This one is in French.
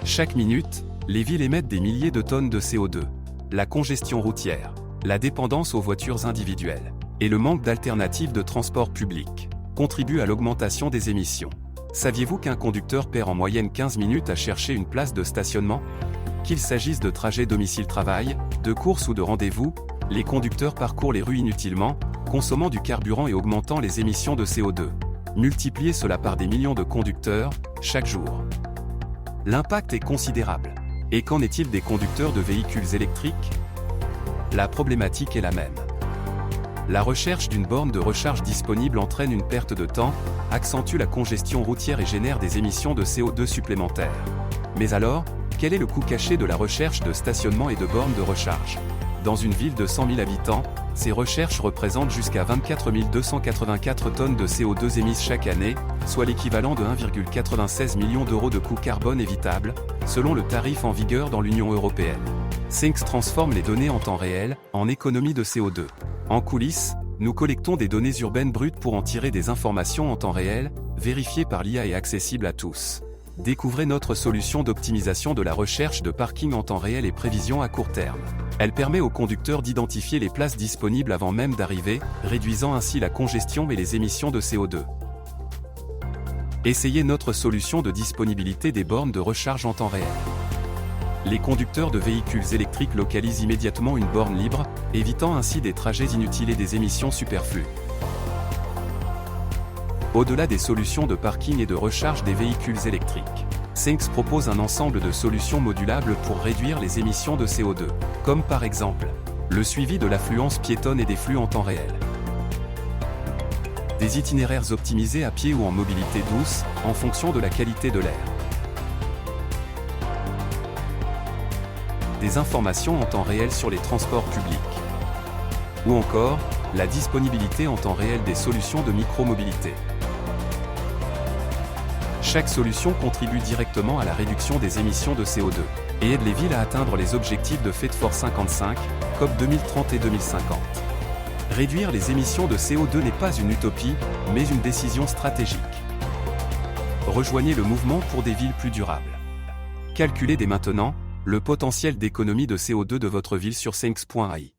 Chaque minute, les villes émettent des milliers de tonnes de CO2. La congestion routière, la dépendance aux voitures individuelles et le manque d'alternatives de transport public contribuent à l'augmentation des émissions. Saviez-vous qu'un conducteur perd en moyenne 15 minutes à chercher une place de stationnement? Qu'il s'agisse de trajets domicile-travail, de courses ou de rendez-vous, les conducteurs parcourent les rues inutilement, consommant du carburant et augmentant les émissions de CO2. Multipliez cela par des millions de conducteurs, chaque jour. L'impact est considérable. Et qu'en est-il des conducteurs de véhicules électriques? La problématique est la même. La recherche d'une borne de recharge disponible entraîne une perte de temps, accentue la congestion routière et génère des émissions de CO2 supplémentaires. Mais alors, quel est le coût caché de la recherche de stationnement et de bornes de recharge? Dans une ville de 100 000 habitants, ces recherches représentent jusqu'à 24 284 tonnes de CO2 émises chaque année, soit l'équivalent de 1,96 million d'euros de coût carbone évitable, selon le tarif en vigueur dans l'Union européenne. Cynx transforme les données en temps réel, en économie de CO2. En coulisses, nous collectons des données urbaines brutes pour en tirer des informations en temps réel, vérifiées par l'IA et accessibles à tous. Découvrez notre solution d'optimisation de la recherche de parking en temps réel et prévision à court terme. Elle permet aux conducteurs d'identifier les places disponibles avant même d'arriver, réduisant ainsi la congestion et les émissions de CO2. Essayez notre solution de disponibilité des bornes de recharge en temps réel. Les conducteurs de véhicules électriques localisent immédiatement une borne libre, évitant ainsi des trajets inutiles et des émissions superflues. Au-delà des solutions de parking et de recharge des véhicules électriques, Cynx propose un ensemble de solutions modulables pour réduire les émissions de CO2, comme par exemple le suivi de l'affluence piétonne et des flux en temps réel, des itinéraires optimisés à pied ou en mobilité douce, en fonction de la qualité de l'air, des informations en temps réel sur les transports publics, ou encore la disponibilité en temps réel des solutions de micro-mobilité. Chaque solution contribue directement à la réduction des émissions de CO2 et aide les villes à atteindre les objectifs de Fit for 55, COP 2030 et 2050. Réduire les émissions de CO2 n'est pas une utopie, mais une décision stratégique. Rejoignez le mouvement pour des villes plus durables. Calculez dès maintenant le potentiel d'économie de CO2 de votre ville sur cynx.ai.